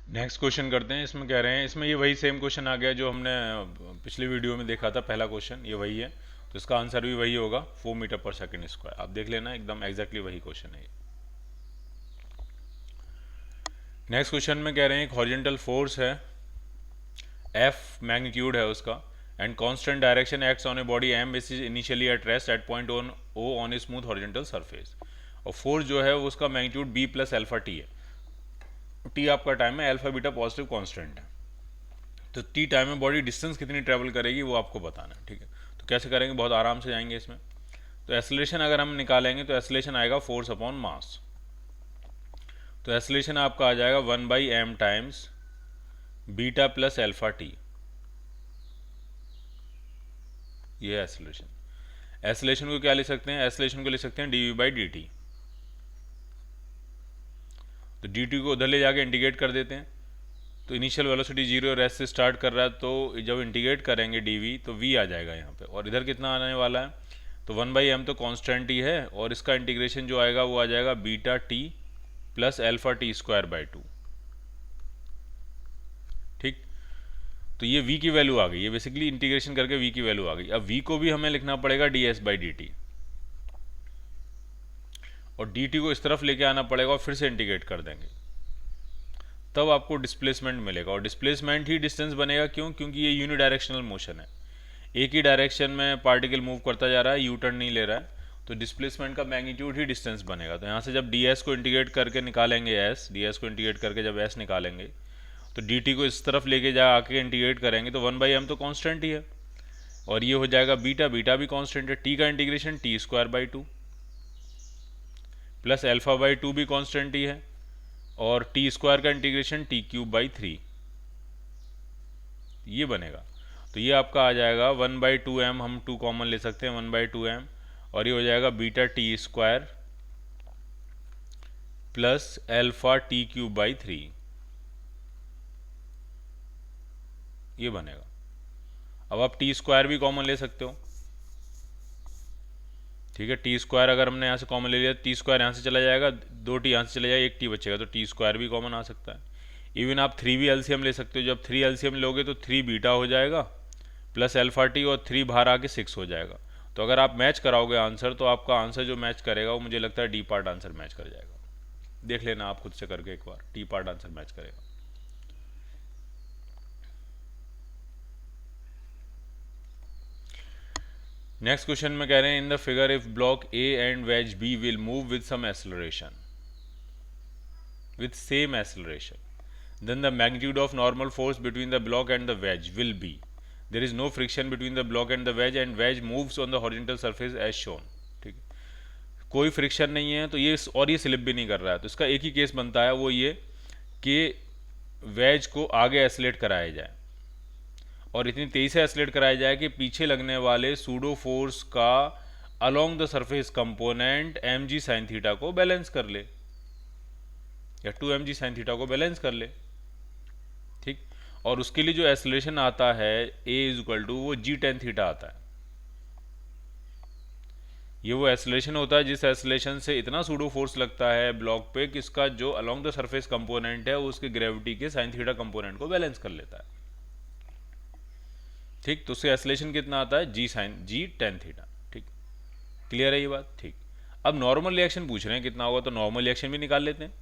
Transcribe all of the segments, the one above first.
Next question करते हैं। इसमें कह रहे हैं, इसमें ये वही सेम क्वेश्चन आ गया जो हमने पिछली वीडियो में देखा था। पहला क्वेश्चन ये वही है, तो इसका आंसर भी वही होगा, 4 मीटर पर सेकेंड स्क्वायर। आप देख लेना, एकदम एग्जैक्टली वही क्वेश्चन है ये। नेक्स्ट क्वेश्चन में कह रहे हैं एक हॉरिजॉन्टल फोर्स है, एफ मैग्नीट्यूड है उसका, and constant direction acts on a body M which is initially at rest at point on O on a smooth horizontal surface. और फोर्स जो है उसका magnitude b plus alpha t है। T आपका time है, alpha beta positive constant है। तो t time में बॉडी डिस्टेंस कितनी ट्रेवल करेगी वो आपको बताना है, ठीक है। तो कैसे करेंगे, बहुत आराम से जाएंगे इसमें। तो एसलेशन अगर हम निकालेंगे तो एसलेशन आएगा फोर्स अपॉन मास। तो एसलेशन आपका आ जाएगा 1/m times beta plus alpha T. ये है एसलेशन। एसलेशन को क्या लिख सकते हैं, एसलेशन को लिख सकते हैं dv/dt। तो dt को उधर ले जाके इंटीग्रेट कर देते हैं। तो इनिशियल वेलोसिटी 0 रेस्ट से स्टार्ट कर रहा है, तो जब इंटीग्रेट करेंगे dv तो v आ जाएगा यहाँ पे, और इधर कितना आने वाला है, तो 1/m तो कांस्टेंट ही है, और इसका इंटीग्रेशन जो आएगा वो आ जाएगा beta T plus alpha T square by 2। ठीक, तो ये v की वैल्यू आ गई, ये बेसिकली इंटीग्रेशन करके v की वैल्यू आ गई। अब v को भी हमें लिखना पड़ेगा ds/dt, और dt को इस तरफ लेके आना पड़ेगा और फिर से इंटीग्रेट कर देंगे, तब आपको डिस्प्लेसमेंट मिलेगा। और डिस्प्लेसमेंट ही डिस्टेंस बनेगा, क्यों, क्योंकि ये यूनिडायरेक्शनल मोशन है, एक ही डायरेक्शन में पार्टिकल मूव करता जा रहा है, यू टर्न नहीं ले रहा है। तो डिस्प्लेसमेंट का मैग्नीट्यूड ही डिस्टेंस बनेगा। तो यहाँ से जब ds को इंटीग्रेट करके निकालेंगे ds को इंटीग्रेट करके जब s निकालेंगे, तो dt को इस तरफ लेके जा आके इंटीग्रेट करेंगे, तो 1/m तो कांस्टेंट ही है, और ये हो जाएगा बीटा, बीटा भी कांस्टेंट है, t का इंटीग्रेशन t² बाई 2 प्लस α/2 भी कांस्टेंट ही है, और t² का इंटीग्रेशन t³ बाई 3, ये बनेगा। तो ये आपका आ जाएगा 1/2m, हम 2 कॉमन ले सकते हैं, 1/2m, और ये हो जाएगा beta t² plus alpha t³/3, ये बनेगा। अब आप t² भी कॉमन ले सकते हो, ठीक है। t² अगर हमने यहाँ से कॉमन ले लिया, t² यहाँ से चला जाएगा, 2t यहाँ से चला जाएगा, एक t बचेगा, तो t² भी कॉमन आ सकता है। इवन आप 3 भी एलसीएम ले सकते हो, जब 3 एलसीएम लोगे तो 3 बीटा हो जाएगा प्लस एल्फा टी, और 3 बाहर आके 6 हो जाएगा। तो अगर आप मैच कराओगे आंसर, तो आपका आंसर जो मैच करेगा वो मुझे लगता है डी पार्ट आंसर मैच कर जाएगा। देख लेना आप खुद से करके एक बार, डी पार्ट आंसर मैच करेगा। नेक्स्ट क्वेश्चन में कह रहे हैं, in the figure if block A and wedge B will move with some acceleration, with same acceleration, then the magnitude of normal force between the block and the wedge will be, there is no friction between the block and the wedge moves on the horizontal surface as shown। ठीक है, कोई friction नहीं है, तो ये और ये slip भी नहीं कर रहा है, तो इसका एक ही केस बनता है, वो ये कि वेज को आगे एसलेट कराया जाए, और इतनी तेजी से एसलेट कराया जाए कि पीछे लगने वाले सूडो फोर्स का along the surface component mg sin theta को बैलेंस कर ले, या 2mg sin थीटा को बैलेंस कर ले। ठीक, और उसके लिए जो एक्सेलरेशन आता है a वो g tan थीटा आता है। ये वो एक्सेलरेशन होता है जिस एक्सेलरेशन से इतना सूडो फोर्स लगता है ब्लॉक पे कि इसका जो अलोंग द सरफेस कंपोनेंट है वो उसके ग्रेविटी के साइन थीटा कंपोनेंट को बैलेंस कर लेता है। ठीक, तो उससे एक्सेलरेशन कितना आता है, g tan थीटा। ठीक, क्लियर है ये बात। ठीक, अब नॉर्मल रिएक्शन पूछ रहे हैं कितना होगा, तो नॉर्मल रिएक्शन भी निकाल लेते हैं।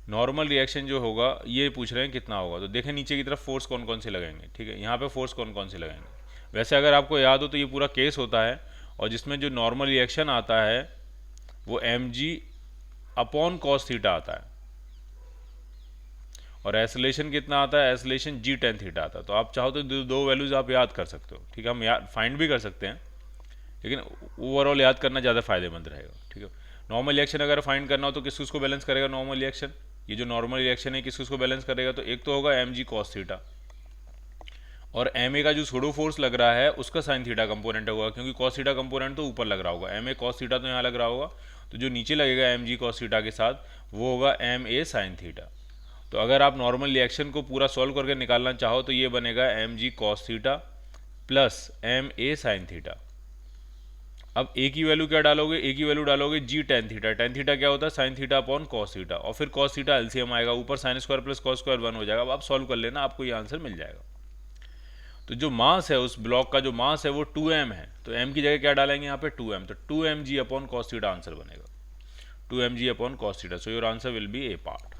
नॉर्मल रिएक्शन जो होगा ये पूछ रहे हैं कितना होगा, तो देखें नीचे की तरफ फोर्स कौन कौन से लगाएंगे। ठीक है, यहाँ पे फोर्स कौन कौन से लगाएंगे। वैसे अगर आपको याद हो तो ये पूरा केस होता है, और जिसमें जो नॉर्मल रिएक्शन आता है वो mg/cos थीटा आता है, और एक्सेलरेशन कितना आता है, एक्सेलरेशन g tan थीटा आता है। तो आप चाहो तो दो वैल्यूज आप याद कर सकते हो। ठीक है, हम याद फाइंड भी कर सकते हैं, लेकिन ओवरऑल याद करना ज़्यादा फायदेमंद रहेगा। ठीक है, नॉर्मल रिएक्शन अगर फाइंड करना हो तो किस उसको बैलेंस करेगा, नॉर्मल रिएक्शन, ये जो नॉर्मल रिएक्शन है किस उसको बैलेंस करेगा, तो एक तो होगा mg/cos थीटा, और ma का जो सूडो फोर्स लग रहा है उसका साइन थीटा कंपोनेंट होगा, क्योंकि cos थीटा कंपोनेंट तो ऊपर लग रहा होगा, ma cos थीटा तो यहाँ लग रहा होगा, तो जो नीचे लगेगा mg/cos थीटा के साथ वो होगा ma sin थीटा। तो अगर आप नॉर्मल रिएक्शन को पूरा सॉल्व करके निकालना चाहो तो ये बनेगा mg/cos theta plus ma sin theta, अब ए की वैल्यू क्या डालोगे, ए की वैल्यू डालोगे जी टेन थीटा। टेन थीटा क्या होता है, sine theta upon cos theta, और फिर कॉस थीटा एलसीएम आएगा, ऊपर sine square plus cos square 1 हो जाएगा। अब आप सॉल्व कर लेना, आपको ये आंसर मिल जाएगा। तो जो मास है उस ब्लॉक का, जो मास है वो 2m है, तो m की जगह क्या डालेंगे यहाँ पे 2m, तो 2mg upon cos theta answer बनेगा, 2mg upon cos theta. So your answer will be a part.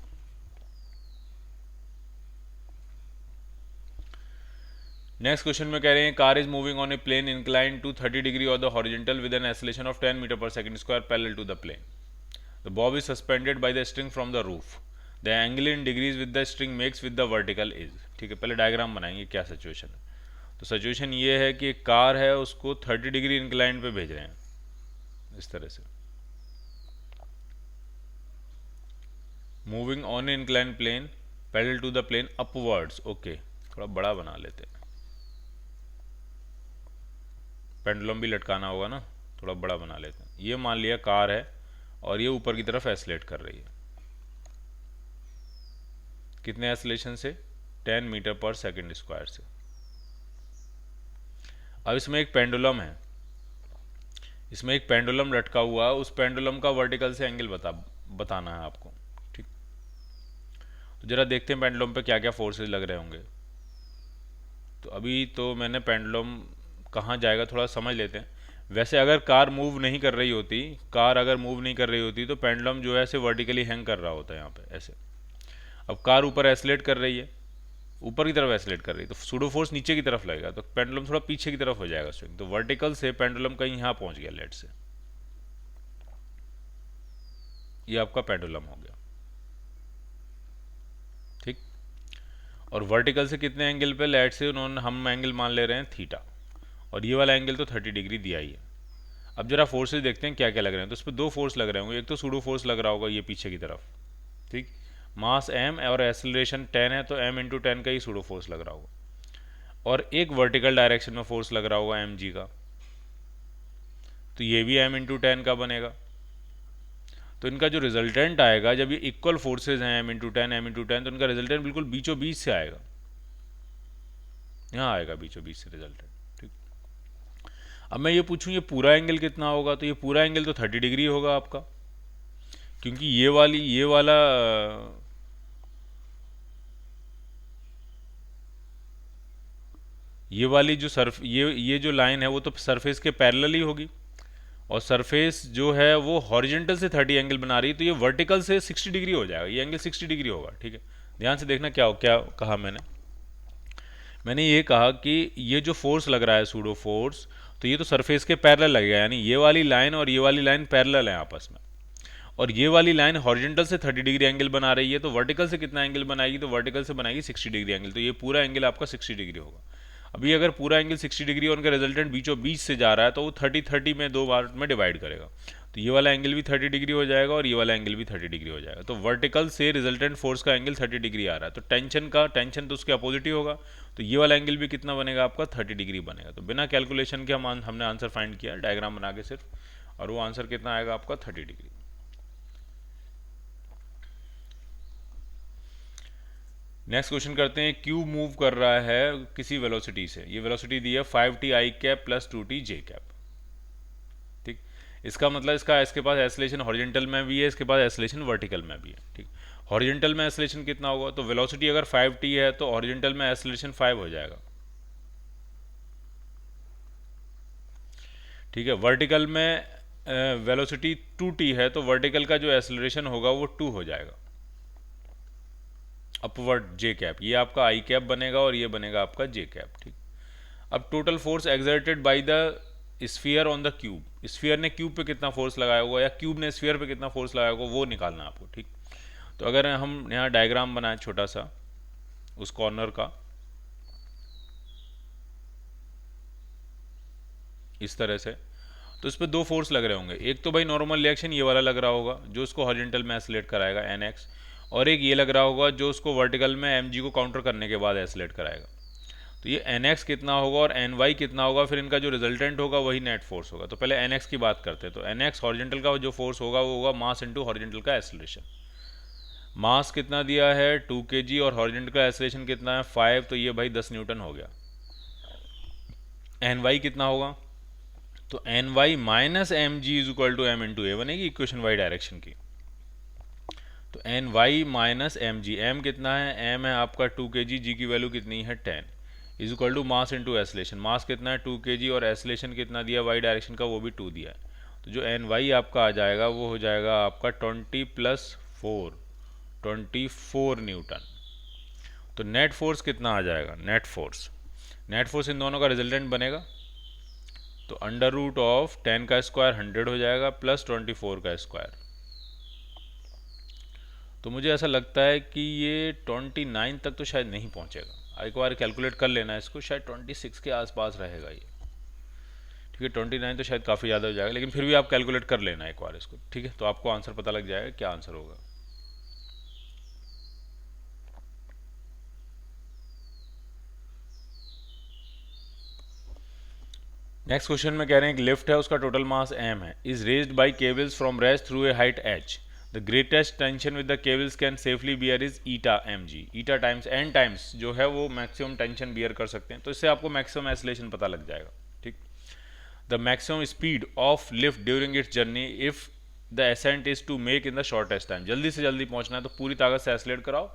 Next question में कह रहे हैं car is moving on a plane incline to 30 degree और the horizontal with an acceleration of 10 metre पर second square parallel to the plane. The bob is suspended by the string from the roof. The angle in degrees with the string makes with the vertical is. ठीक है, पहले diagram बनाएंगे क्या situation है। तो situation ये है कि एक कार है, उसको 30 डिग्री इंक्लाइन पे भेज रहे हैं इस तरह से, moving on incline plane parallel to the plane upwards. Okay, थोड़ा बड़ा बना लेते हैं, पेंडुलम भी लटकाना होगा ना, थोड़ा बड़ा बना लेते हैं। ये मान लिया कार है और ये ऊपर की तरफ एस्लेट कर रही है, कितने एस्लेशन से, 10 मीटर पर सेकंड स्क्वायर से। अब इसमें एक पेंडुलम है, इसमें एक पेंडुलम लटका हुआ है, उस पेंडुलम का वर्टिकल से एंगल बताना है आपको। ठीक, तो जरा देखते हैं पेंडुलम पे क्या क्या फोर्सेस लग रहे होंगे। तो अभी तो मैंने पेंडुलम कहाँ जाएगा थोड़ा समझ लेते हैं। वैसे अगर कार मूव नहीं कर रही होती, कार अगर मूव नहीं कर रही होती तो पेंडुलम जो है ऐसे वर्टिकली हैंग कर रहा होता है यहाँ पे ऐसे। अब कार ऊपर एस्लेट कर रही है, ऊपर की तरफ एस्लेट कर रही है, तो सूडो फोर्स नीचे की तरफ लगेगा, तो पेंडुलम थोड़ा पीछे की तरफ हो जाएगा स्विंग। तो वर्टिकल से पेंडुलम कहीं यहाँ पहुँच गया लेट से, ये आपका पेंडुलम हो गया। ठीक, और वर्टिकल से कितने एंगल पे, लेट से उन्होंने हम एंगल मान ले रहे हैं थीटा, और ये वाला एंगल तो 30 डिग्री दिया ही है। अब जरा फोर्सेस देखते हैं क्या क्या लग रहे हैं। तो उस पर दो फोर्स लग रहे होंगे, एक तो सूडो फोर्स लग रहा होगा ये पीछे की तरफ, ठीक, मास m और एक्सेलरेशन 10 है, तो m इंटू 10 का ही सूडो फोर्स लग रहा होगा, और एक वर्टिकल डायरेक्शन में फोर्स लग रहा होगा mg का, तो ये भी m इंटू 10 का बनेगा। तो इनका जो रिजल्टेंट आएगा, जब ये इक्वल फोर्सेज हैं m इंटू 10 m इंटू 10, तो इनका रिजल्टेंट बिल्कुल बीचों बीच से आएगा, यहाँ आएगा बीचों बीच से रिजल्टेंट। अब मैं ये पूछूं ये पूरा एंगल कितना होगा, तो ये पूरा एंगल तो 30 डिग्री होगा आपका, क्योंकि ये वाला ये वाली जो ये जो लाइन है वो तो सरफेस के पैरेलल ही होगी, और सरफेस जो है वो हॉरिजेंटल से 30 एंगल बना रही है, तो ये वर्टिकल से 60 डिग्री हो जाएगा, ये एंगल 60 डिग्री होगा। ठीक है, ध्यान से देखना क्या कहा मैंने ये कहा कि ये जो फोर्स लग रहा है सूडो फोर्स, तो ये तो सरफेस के पैरेलल लगेगा, यानी ये वाली लाइन और ये वाली लाइन पैरेलल है आपस में, और ये वाली लाइन हॉरिजेंटल से 30 डिग्री एंगल बना रही है, तो वर्टिकल से कितना एंगल बनाएगी, तो वर्टिकल से बनाएगी 60 डिग्री एंगल, तो ये पूरा एंगल आपका 60 डिग्री होगा। अभी अगर पूरा एंगल 60 डिग्री और उनका रिजल्टेंट बीचों बीच से जा रहा है, तो वो 30 में 2 बार में डिवाइड करेगा, तो ये वाला एंगल भी 30 डिग्री हो जाएगा और ये वाला एंगल भी 30 डिग्री हो जाएगा। तो वर्टिकल से रिजल्टेंट फोर्स का एंगल 30 डिग्री आ रहा है, तो टेंशन तो उसके अपोजिट ही होगा, तो ये वाला एंगल भी कितना बनेगा आपका 30 डिग्री बनेगा। तो बिना कैलकुलेशन के हमने आंसर फाइंड किया डायग्राम बना के सिर्फ, और वो आंसर कितना आएगा आपका 30 डिग्री। नेक्स्ट क्वेश्चन करते हैं, क्यूब मूव कर रहा है किसी वेलोसिटी से, ये वेलोसिटी दी है 5t i cap plus 2t j cap. ठीक, इसका मतलब इसके पास एक्सेलरेशन हॉरिजेंटल में भी है, इसके पास एक्सेलरेशन वर्टिकल में भी है। ठीक, हॉरिजेंटल में एक्सेलरेशन कितना होगा, तो वेलोसिटी अगर 5t है तो हॉरिजेंटल में एक्सेलरेशन 5 हो जाएगा। ठीक है, वर्टिकल में वेलोसिटी 2t है, तो वर्टिकल का जो एक्सेलरेशन होगा वो 2 हो जाएगा, अपवर्ड जे कैप, ये आपका आई कैप बनेगा और ये बनेगा आपका जे कैप। ठीक, अब total force exerted by the sphere on the cube, sphere ने क्यूब पे कितना फोर्स लगाया होगा या क्यूब ने स्फीयर पे कितना फोर्स लगाया होगा वो निकालना है आपको। ठीक, तो अगर हम यहाँ डायग्राम बनाएं छोटा सा उस कॉर्नर का, इस तरह से, तो इस पर दो फोर्स लग रहे होंगे, एक तो भाई नॉर्मल रिएक्शन ये वाला लग रहा होगा जो उसको हॉरिजेंटल में एक्सेलरेट कराएगा NX, और एक ये लग रहा होगा जो उसको वर्टिकल में mg को काउंटर करने के बाद एक्सेलरेट कराएगा। तो ये NX कितना होगा और NY कितना होगा, फिर इनका जो रिजल्टेंट होगा वही नेट फोर्स होगा। तो पहले NX की बात करते हैं, तो NX हॉरिजेंटल का जो फोर्स होगा वो होगा मास इंटू हॉरिजेंटल का एक्सेलरेशन। मास कितना दिया है 2 kg और हॉरिजेंटल का एक्सेलरेशन कितना है 5, तो ये भाई 10 न्यूटन हो गया। NY कितना होगा, तो N y minus M g is equal to m into a बनेगी इक्वेशन वाई डायरेक्शन की। तो N y minus M g, m कितना है, एम है आपका 2 kg, जी की वैल्यू कितनी है 10, is equal to mass into acceleration, mass कितना है 2 kg और एसलेशन कितना दिया वाई डायरेक्शन का वो भी 2 दिया है। तो जो एन वाई आपका आ जाएगा वो हो जाएगा आपका 20 + 4, 24 न्यूटन। तो नेट फोर्स कितना आ जाएगा, नेट फोर्स इन दोनों का रिजल्टेंट बनेगा। तो अंडर रूट ऑफ 10 का स्क्वायर 100 हो जाएगा प्लस 24 का स्क्वायर। तो मुझे ऐसा लगता है कि ये 29 तक तो शायद नहीं पहुंचेगा, एक बार कैलकुलेट कर लेना इसको, शायद 26 के आसपास रहेगा ये। ठीक है, 29 तो शायद काफ़ी ज़्यादा हो जाएगा, लेकिन फिर भी आप कैलकुलेट कर लेना एक बार इसको। ठीक है, तो आपको आंसर पता लग जाएगा क्या आंसर होगा। नेक्स्ट क्वेश्चन में कह रहे हैं एक लिफ्ट है, उसका टोटल मास m है, is raised by cables from rest through a height h, the greatest tension with the cables can safely bear is eta M G, eta times n times जो है वो maximum tension beer कर सकते हैं। तो इससे आपको मैक्सिमम एसलेशन पता लग जाएगा। ठीक, the maximum speed of lift during its journey if the ascent is to make in the shortest time, जल्दी से जल्दी पहुंचना है तो पूरी ताकत से एसलेट कराओ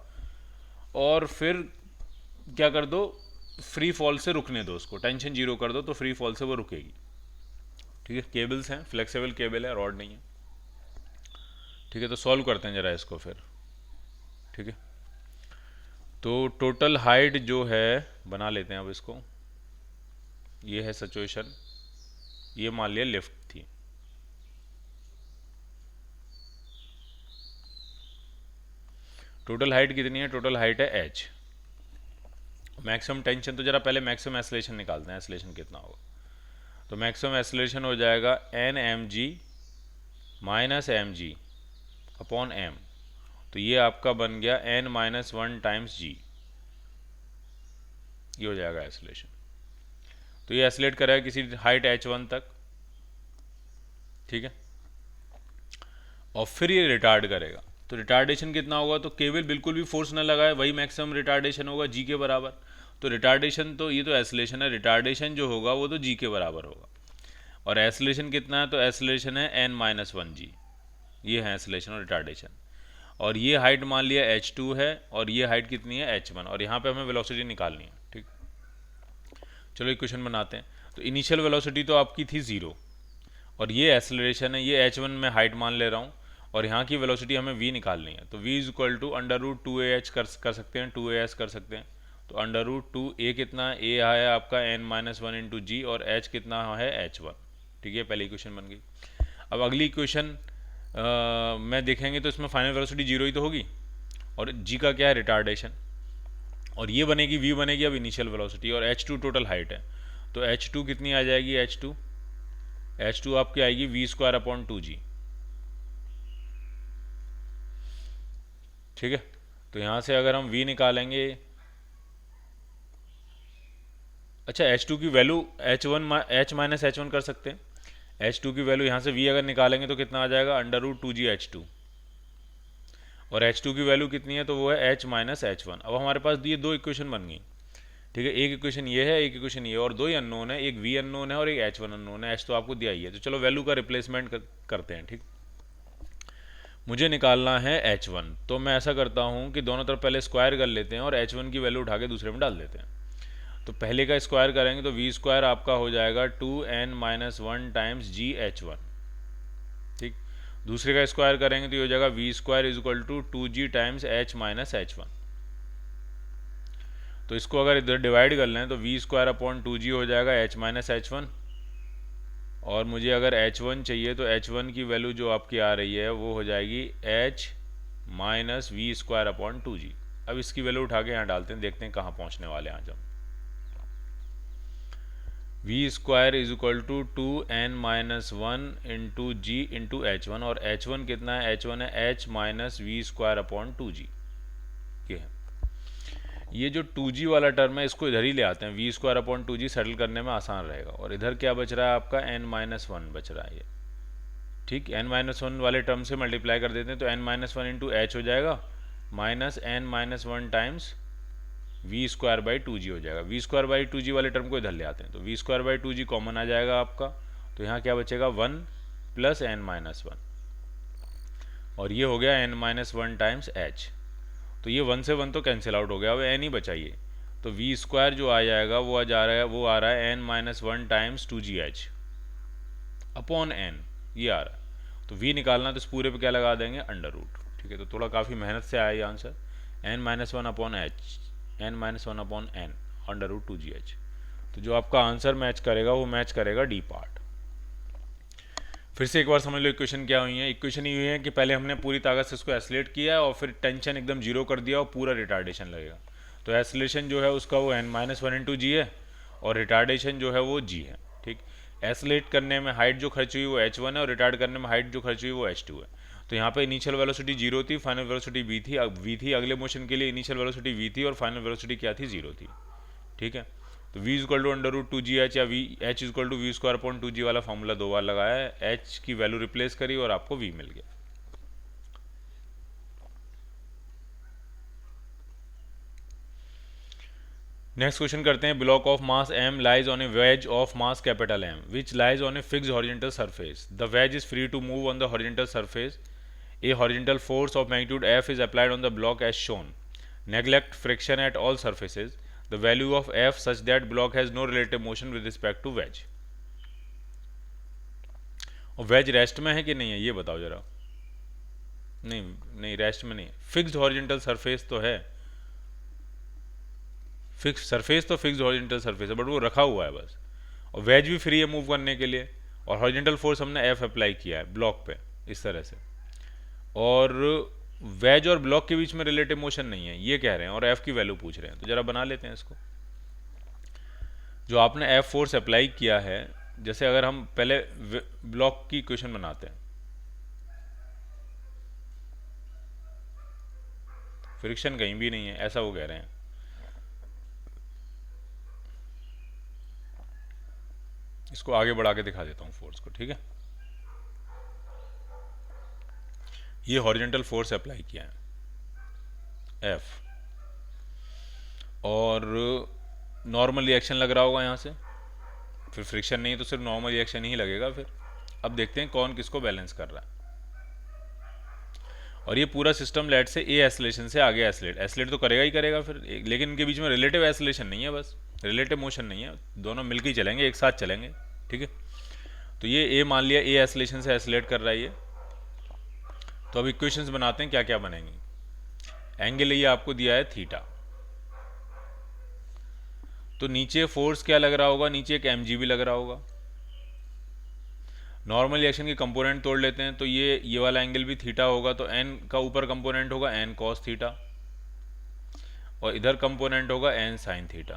और फिर क्या कर दो, फ्री फॉल से रुकने दो उसको, टेंशन जीरो कर दो तो फ्री फॉल से वो रुकेगी। ठीक है, केबल्स हैं, फ्लेक्सिबल केबल है, रॉड नहीं है। ठीक है, तो सॉल्व करते हैं जरा इसको फिर। ठीक है, तो टोटल हाइट जो है बना लेते हैं अब इसको, ये है सिचुएशन, ये मान लिया लिफ्ट थी, टोटल हाइट कितनी है, टोटल हाइट है h, मैक्सिमम टेंशन, तो जरा पहले मैक्सिमम एसलेशन निकालते हैं, एसलेशन कितना होगा। तो मैक्सिमम एसलेशन हो जाएगा N M G minus M G upon M, तो ये आपका बन गया n-1 टाइम्स जी, ये हो जाएगा एसलेशन। तो ये एसलेट करेगा किसी हाइट h1 तक। ठीक है, और फिर ये रिटार्ड करेगा, तो रिटार्डेशन कितना होगा, तो केवल बिल्कुल भी फोर्स ना लगाए वही मैक्सिमम रिटार्डेशन होगा जी के बराबर। तो रिटार्डेशन, तो ये तो एसलेशन है, रिटार्डेशन जो होगा वो तो जी के बराबर होगा। और एसलेशन कितना है, तो एसलेशन है n-1 जी, ये है एसलेशन और रिटार्डेशन। और ये हाइट मान लिया h2 है और ये हाइट कितनी है h1, और यहाँ पे हमें वेलोसिटी निकालनी है। ठीक, चलो इक्वेशन बनाते हैं। तो इनिशियल वेलोसिटी तो आपकी थी 0 और ये एक्सेलरेशन है, ये h1 में हाइट मान ले रहा हूँ और यहाँ की वेलोसिटी हमें v निकालनी है। तो v is equal to under root 2ah कर सकते हैं, 2as कर सकते हैं। तो अंडर रूट 2a कितना, a है आपका n-1 इंटू जी और h कितना है h1। ठीक है, पहली इक्वेशन बन गई। अब अगली इक्वेशन में देखेंगे तो इसमें फाइनल वेलोसिटी 0 ही तो होगी और g का क्या है, रिटार्डेशन, और ये बनेगी v बनेगी अब इनिशियल वेलोसिटी और h2 टोटल हाइट है। तो h2 कितनी आ जाएगी, h2 आपकी आएगी v² अपॉन 2g। ठीक है, तो यहाँ से अगर हम v निकालेंगे, अच्छा h2 की वैल्यू h-1 कर सकते हैं, h2 की वैल्यू यहाँ से v अगर निकालेंगे तो कितना आ जाएगा, अंडर रूट 2g h2, और h2 की वैल्यू कितनी है, तो वो है h-1। अब हमारे पास ये दो इक्वेशन बन गई। ठीक है, एक इक्वेशन ये है, एक इक्वेशन ये, और दो ही अननोन है, एक v अननोन है और एक h1 अननोन है, h तो आपको दिया ही है। तो चलो वैल्यू का रिप्लेसमेंट करते हैं। ठीक, मुझे निकालना है h1, तो मैं ऐसा करता हूँ कि दोनों तरफ पहले स्क्वायर कर लेते हैं और h1 की वैल्यू उठा के दूसरे में डाल देते हैं। तो पहले का स्क्वायर करेंगे तो v² आपका हो जाएगा 2n-1 टाइम्स जी h1। ठीक, दूसरे का स्क्वायर करेंगे तो ये हो जाएगा v² is equal to 2g times h-1। तो इसको अगर इधर डिवाइड कर लें तो v² अपॉन 2g हो जाएगा h-1, और मुझे अगर h1 चाहिए तो h1 की वैल्यू जो आपकी आ रही है वो हो जाएगी h-v² अपॉन 2g। अब इसकी वैल्यू उठा के यहाँ डालते हैं, देखते हैं कहाँ पहुँचने वाले हैं आज हम। v² is equal to 2n-1 into G into h1, और h1 कितना है, h1 है h-v² अपॉन 2g। ये है, ये जो 2g वाला टर्म है इसको इधर ही ले आते हैं, v² अपॉन 2g सेटल करने में आसान रहेगा। और इधर क्या बच रहा है आपका, n-1 बच रहा है ये। ठीक, n-1 वाले टर्म से मल्टीप्लाई कर देते हैं तो n-1 इंटू h हो जाएगा minus n-1 times v² by 2g हो जाएगा। v² बाई 2g वाले टर्म को इधर ले आते हैं तो v² बाई 2g कॉमन आ जाएगा आपका, तो यहाँ क्या बचेगा 1 प्लस n माइनस 1, और ये हो गया n माइनस 1 टाइम्स h। तो ये 1 से 1 तो कैंसिल आउट हो गया, अब n ही बचाइए। तो v स्क्वायर जो आ जाएगा वो आ रहा है n minus 1 times 2gh upon n, ये आ रहा है। तो v निकालना तो इस पूरे पे क्या लगा देंगे, अंडर रूट। ठीक है, तो थोड़ा काफ़ी मेहनत से आया ये answer, n minus 1 upon h, n minus 1 upon n under root 2gh। तो जो आपका आंसर मैच करेगा वो मैच करेगा डी पार्ट। फिर से एक बार समझ लो इक्वेशन क्या हुई है। इक्वेशन ये हुई है कि पहले हमने पूरी ताकत से इसको एसलेट किया है और फिर टेंशन एकदम जीरो कर दिया और पूरा रिटार्डेशन लगेगा। तो एसलेशन जो है उसका वो n माइनस 1 इंटू जी है और रिटार्डेशन जो है वो g है। ठीक, एसलेट करने में हाइट जो खर्च हुई वो h1 है और रिटार्ड करने में हाइट जो खर्च हुई वो h2 है। तो यहाँ पे इनिशियल वेलोसिटी 0 थी, फाइनल वेलोसिटी v थी। अब v थी अगले मोशन के लिए, इनिशियल वेलोसिटी v थी और फाइनल वेलोसिटी क्या थी, 0 थी। ठीक है, तो v equal to under root 2gh या h equal to v square upon 2g वाला फॉर्मूला 2 बार लगाया है, h की वैल्यू रिप्लेस करी और आपको v मिल गया। नेक्स्ट क्वेश्चन करते हैं। Block of mass m lies on a wedge of mass capital M which lies on a fixed horizontal surface. The wedge is free to move on the horizontal surface. A horizontal force of magnitude F is applied on the block as shown. Neglect friction at all surfaces. The value of F such that block has no relative motion with respect to wedge. और veg rest में है कि नहीं है ये बताओ जरा। नहीं नहीं, रेस्ट में नहीं, फिक्स्ड हॉरिजॉन्टल सरफेस तो है, फिक्स सरफेस तो फिक्स्ड हॉरिजॉन्टल सरफेस है बट वो रखा हुआ है बस। और वेज भी फ्री है मूव करने के लिए और हॉरिजॉन्टल फोर्स हमने F अप्लाई किया है ब्लॉक पे इस तरह से, और वेज और ब्लॉक के बीच में रिलेटिव मोशन नहीं है ये कह रहे हैं और एफ की वैल्यू पूछ रहे हैं। तो जरा बना लेते हैं इसको। जो आपने एफ फोर्स अप्लाई किया है, जैसे अगर हम पहले ब्लॉक की इक्वेशन बनाते हैं, फ्रिक्शन कहीं भी नहीं है ऐसा वो कह रहे हैं। इसको आगे बढ़ा के दिखा देता हूँ फोर्स को। ठीक है, ये हॉरिजॉन्टल फोर्स अप्लाई किया है F और नॉर्मल रिएक्शन लग रहा होगा यहाँ से, फिर फ्रिक्शन नहीं तो सिर्फ नॉर्मल रिएक्शन ही लगेगा। फिर अब देखते हैं कौन किसको बैलेंस कर रहा है। और ये पूरा सिस्टम लेट से ए एसलेशन से आगे एसलेट तो करेगा ही करेगा फिर, लेकिन इनके बीच में रिलेटिव एसलेशन नहीं है, बस रिलेटिव मोशन नहीं है, दोनों मिलकर ही चलेंगे, एक साथ चलेंगे। ठीक है, तो ये ए मान लिया ए एसलेशन से एसलेट कर रहा है ये। तो अब इक्वेशंस बनाते हैं, क्या क्या बनेंगी। एंगल ये आपको दिया है थीटा, तो नीचे फोर्स क्या लग रहा होगा, नीचे एक mg भी लग रहा होगा। नॉर्मल रिएक्शन के कंपोनेंट तोड़ लेते हैं, तो ये वाला एंगल भी थीटा होगा, तो n का ऊपर कंपोनेंट होगा n cos थीटा और इधर कंपोनेंट होगा n sin थीटा।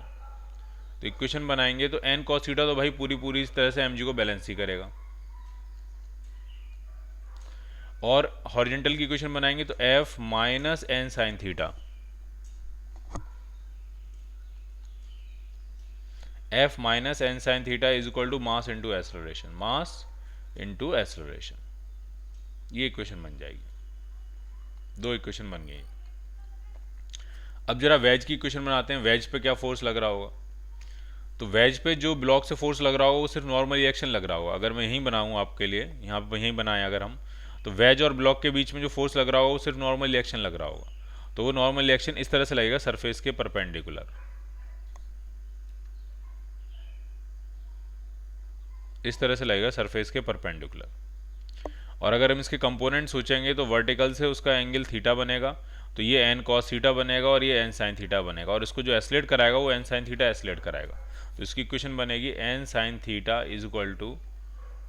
तो इक्वेशन बनाएंगे तो n cos थीटा तो भाई पूरी इस तरह से mg को बैलेंस ही करेगा, और हॉरिजॉन्टल की इक्वेशन बनाएंगे तो f minus n sin theta, f minus n sin theta is equal to mass into acceleration, mass into acceleration. ये इक्वेशन बन जाएगी, दो इक्वेशन बन गई। अब जरा वेज की इक्वेशन बनाते हैं। वेज पे क्या फोर्स लग रहा होगा, तो वेज पे जो ब्लॉक से फोर्स लग रहा होगा वो सिर्फ नॉर्मल रिएक्शन लग रहा होगा। अगर मैं यहीं बनाऊँ आपके लिए, यहाँ पर यहीं बनाएं अगर हम, तो वेज और ब्लॉक के बीच में जो फोर्स लग रहा होगा वो सिर्फ नॉर्मल रिएक्शन लग रहा होगा। तो वो नॉर्मल रिएक्शन इस तरह से लगेगा सरफेस के परपेंडिकुलर, इस तरह से लगेगा सरफेस के परपेंडिकुलर। और अगर हम इसके कंपोनेंट सोचेंगे तो वर्टिकल से उसका एंगल थीटा बनेगा, तो ये n cos थीटा बनेगा और ये n sin थीटा बनेगा, और इसको जो एसलेट कराएगा वो n sin थीटा एसलेट कराएगा। तो इसकी इक्वेशन बनेगी n sin theta is equal to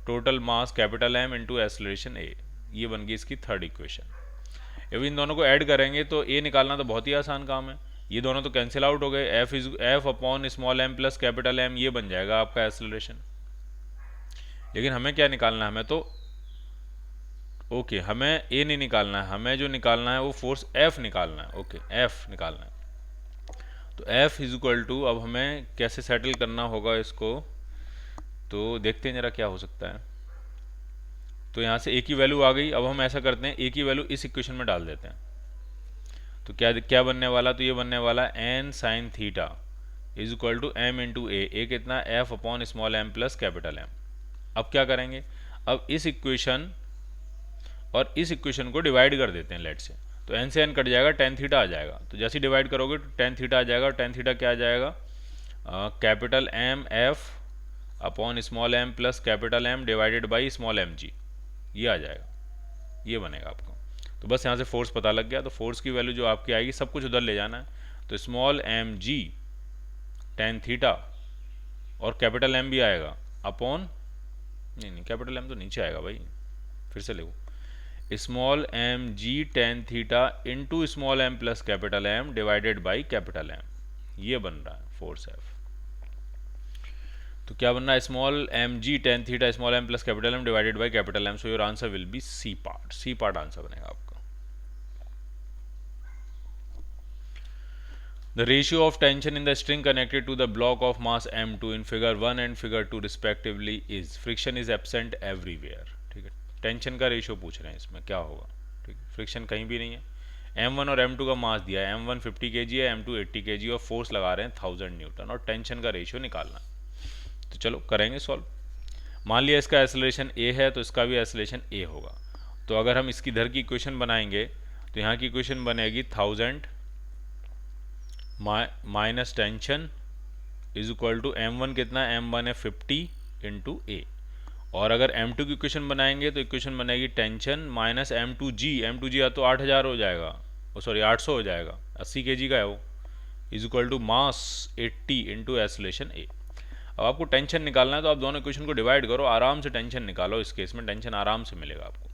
total mass capital M into acceleration A। ये बन गई इसकी थर्ड इक्वेशन। अब इन दोनों को ऐड करेंगे तो A निकालना तो बहुत ही आसान काम है, ये दोनों तो कैंसिल आउट हो गए। F upon small m plus capital M, ये बन जाएगा आपका एसलेशन। लेकिन हमें क्या निकालना है, हमें तो हमें ए नहीं निकालना है, हमें जो निकालना है वो फोर्स F निकालना है। F निकालना है। तो F इज इक्वल टू, अब हमें कैसे सेटल करना होगा इसको, तो देखते हैं जरा क्या हो सकता है। तो यहाँ से A की वैल्यू आ गई। अब हम ऐसा करते हैं, A की वैल्यू इस इक्वेशन में डाल देते हैं। तो क्या बनने वाला, तो ये बनने वाला n sin theta is equal to m into A कितना, F upon small m plus capital M। अब क्या करेंगे, अब इस इक्वेशन और इस इक्वेशन को डिवाइड कर देते हैं लेट से, तो एन से एन कट जाएगा, टेन थीटा आ जाएगा। तो जैसे ही डिवाइड करोगे तो टेन थीटा आ जाएगा, और टेन थीटा क्या आ जाएगा, capital M F upon small M plus capital M divided by small M G, ये आ जाएगा, ये बनेगा आपको। तो बस यहाँ से फोर्स पता लग गया, तो फोर्स की वैल्यू जो आपकी आएगी सब कुछ उधर ले जाना है, तो small M G ten theta और कैपिटल एम भी आएगा अपॉन, नहीं कैपिटल एम तो नीचे आएगा भाई, फिर से लिखो, small M G ten theta into small M plus capital M divided by capital M, ये बन रहा है फोर्स एफ। तो क्या बन रहा है, small M G ten theta small M plus capital M divided by capital M, so your answer will be C part, C part answer बनेगा आपका। The ratio of tension in the string connected to the block of mass m2 in figure 1 and figure 2 respectively is, friction is absent everywhere। ठीक है, tension का ratio पूछ रहे हैं, इसमें क्या होगा, ठीक है, फ्रिक्शन कहीं भी नहीं है, m1 और m2 का मास दिया है, m1 50 kg है, m2 80 kg और फोर्स लगा रहे हैं 1000 न्यूटन, और टेंशन का रेशियो निकालना है। तो चलो करेंगे सॉल्व। मान लिया इसका एक्सेलरेशन a है, तो इसका भी एक्सेलरेशन a होगा। तो अगर हम इसकी इधर की इक्वेशन बनाएंगे तो यहाँ की इक्वेशन बनेगी 1000 minus tension is equal to m1 कितना, m1 है 50 इंटू ए, और अगर m2 की इक्वेशन बनाएंगे तो इक्वेशन बनेगी टेंशन माइनस m2g या तो 8000 हो जाएगा, ओ सॉरी 800 हो जाएगा, 80 kg का है वो, is equal to mass 80 into acceleration a. अब आपको टेंशन निकालना है, तो आप दोनों इक्वेशन को डिवाइड करो, आराम से टेंशन निकालो, इस केस में टेंशन आराम से मिलेगा आपको।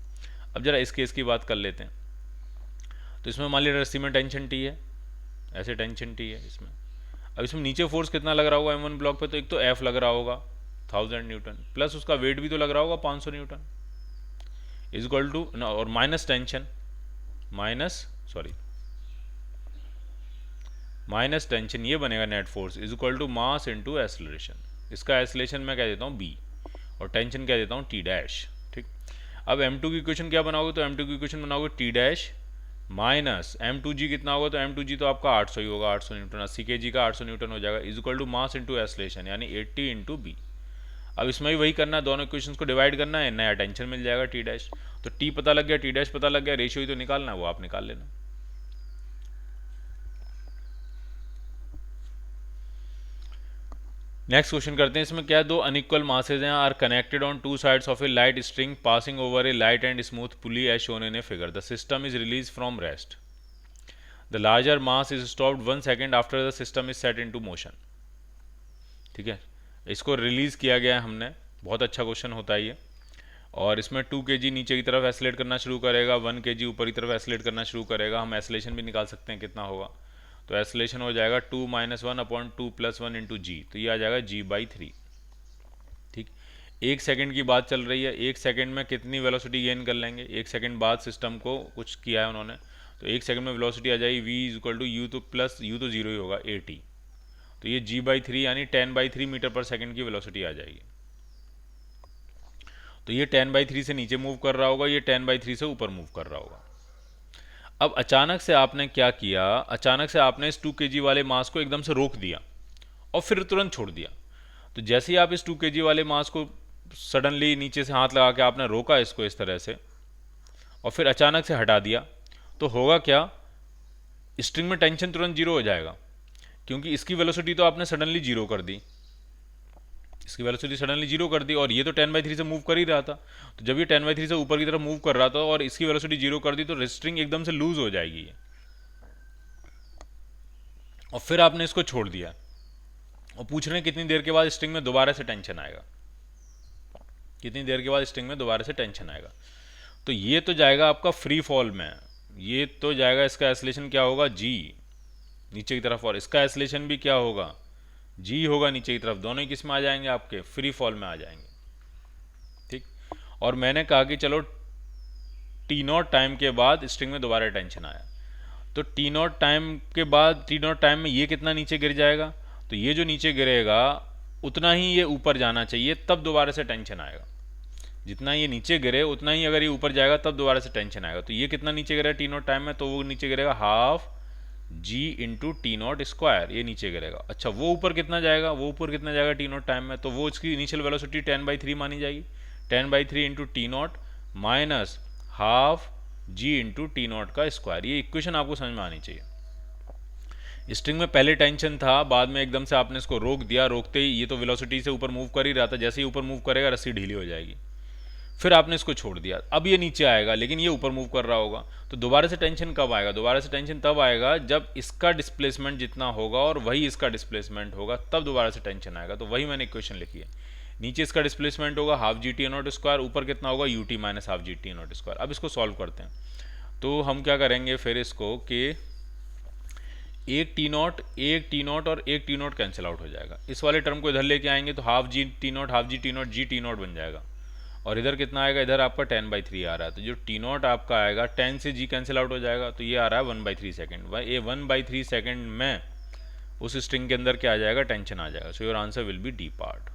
अब जरा इस केस की बात कर लेते हैं। तो इसमें मान लीजिए रस्सी में टेंशन टी है, ऐसे टेंशन टी है इसमें। अब इसमें नीचे फोर्स कितना लग रहा होगा m1 ब्लॉक पे, तो एक तो F लग रहा होगा 1000 न्यूटन, प्लस उसका वेट भी तो लग रहा होगा 500 न्यूटन, इज इक्वल टू, और माइनस टेंशन, माइनस टेंशन ये बनेगा net force is equal to mass into acceleration. इसका एक्सेलरेशन मैं कह देता हूँ b और टेंशन कह देता हूँ t डैश। ठीक, अब m2 की इक्वेशन क्या बनाओगे, तो m2 की इक्वेशन बनाओगे t डैश माइनस m2g कितना होगा, तो m2g तो आपका 800 ही होगा, 800 न्यूटन, 80 kg का 800 न्यूटन हो जाएगा, is equal to mass into acceleration यानी 80 इंटू बी। अब इसमें भी वही करना है, दोनों इक्वेशंस को डिवाइड करना है, नया टेंशन मिल जाएगा t डैश। तो t पता लग गया, t डैश पता लग गया, रेशियो ही तो निकालना है, वो आप निकाल लेना। नेक्स्ट क्वेश्चन करते हैं। इसमें क्या, दो अनइक्वल मासेज हैं, are connected on two sides of a light string passing over a light and smooth pulley as shown in a figure. The system is release from rest, the larger mass is stopped 1 second after the system is set into motion. ठीक है, इसको release किया गया है हमने, बहुत अच्छा question होता है ये। और इसमें 2 kg नीचे की तरफ एस्लेट करना शुरू करेगा, 1 kg ऊपर की तरफ एस्लेट करना शुरू करेगा। हम एस्लेशन भी निकाल सकते हैं कितना होगा, तो एस्लेशन हो जाएगा 2 - 1 अपॉन 2 + 1 इंटू जी, तो ये आ जाएगा g/3। ठीक, 1 सेकेंड की बात चल रही है, 1 सेकेंड में कितनी वेलोसिटी गेन कर लेंगे, 1 सेकेंड बाद सिस्टम को कुछ किया है उन्होंने, तो 1 सेकेंड में वेलोसिटी आ जाएगी v = u तो प्लस u तो 0 ही होगा at, तो ये g/3 यानी 10/3 मीटर पर सेकेंड की वेलोसिटी आ जाएगी। तो ये 10/3 से नीचे मूव कर रहा होगा, ये 10/3 से ऊपर मूव कर रहा होगा। अब अचानक से आपने क्या किया, अचानक से आपने इस 2 kg वाले मास को एकदम से रोक दिया और फिर तुरंत छोड़ दिया। तो जैसे ही आप इस 2 kg वाले मास को सडनली नीचे से हाथ लगा के आपने रोका इसको इस तरह से और फिर अचानक से हटा दिया, तो होगा क्या, स्ट्रिंग में टेंशन तुरंत जीरो हो जाएगा, क्योंकि इसकी वेलोसिटी तो आपने सडनली जीरो कर दी, इसकी वेलोसिटी सडनली जीरो कर दी, और ये तो 10/3 से मूव कर ही रहा था। तो जब ये 10/3 से ऊपर की तरफ मूव कर रहा था और इसकी वेलोसिटी जीरो कर दी, तो स्ट्रिंग एकदम से लूज हो जाएगी और फिर आपने इसको छोड़ दिया और पूछ रहे हैं कितनी देर के बाद स्ट्रिंग में दोबारा से टेंशन आएगा, कितनी देर के बाद स्ट्रिंग में दोबारा से टेंशन आएगा। तो ये तो जाएगा आपका फ्री फॉल में, ये तो जाएगा, इसका एक्सेलरेशन क्या होगा, g नीचे की तरफ, और इसका एक्सेलरेशन भी क्या होगा, g होगा नीचे की तरफ। दोनों ही किस में आ जाएंगे, आपके फ्री फॉल में आ जाएंगे। ठीक, और मैंने कहा कि चलो t0 टाइम के बाद स्ट्रिंग में दोबारा टेंशन आया, तो t0 टाइम के बाद, t0 टाइम में ये कितना नीचे गिर जाएगा, तो ये जो नीचे गिरेगा उतना ही ये ऊपर जाना चाहिए, तब दोबारा से टेंशन आएगा। जितना ये नीचे गिरे उतना ही अगर ये ऊपर जाएगा तब दोबारा से टेंशन आएगा। तो ये कितना नीचे गिरा t0 टाइम में, तो वो नीचे गिरेगा half G into T nought square, ये नीचे गिरेगा। अच्छा वो ऊपर कितना जाएगा, वो ऊपर कितना जाएगा टी नॉट टाइम में, तो वो इसकी इनिशियल वेलोसिटी 10/3 मानी जाएगी। 10/3 into T nought minus half G into T nought का स्क्वायर। ये इक्वेशन आपको समझ में आनी चाहिए। स्ट्रिंग में पहले टेंशन था, बाद में एकदम से आपने इसको रोक दिया, रोकते ही ये तो वेलोसिटी से ऊपर मूव कर ही रहा था, जैसे ही ऊपर मूव करेगा रस्सी ढीली हो जाएगी, फिर आपने इसको छोड़ दिया, अब ये नीचे आएगा लेकिन ये ऊपर मूव कर रहा होगा, तो दोबारा से टेंशन कब आएगा, दोबारा से टेंशन तब आएगा जब इसका डिस्प्लेसमेंट जितना होगा और वही इसका डिस्प्लेसमेंट होगा, तब दोबारा से टेंशन आएगा। तो वही मैंने इक्वेशन लिखी है, नीचे इसका डिस्प्लेसमेंट होगा half G T nought square, ऊपर कितना होगा U T minus half G T nought square. अब इसको सॉल्व करते हैं, तो हम क्या करेंगे फिर इसको कि एक टी नॉट और एक टी नॉट कैंसिल आउट हो जाएगा, इस वाले टर्म को इधर लेके आएंगे तो half G T not G T not बन जाएगा, और इधर कितना आएगा, इधर आपका 10/3 आ रहा है, तो जो टी नॉट आपका आएगा 10 से जी कैंसिल आउट हो जाएगा, तो ये आ रहा है 1/3 सेकेंड। ये 1/3 सेकेंड में उस स्ट्रिंग के अंदर क्या आ जाएगा, टेंशन आ जाएगा। सो your answer will B D part.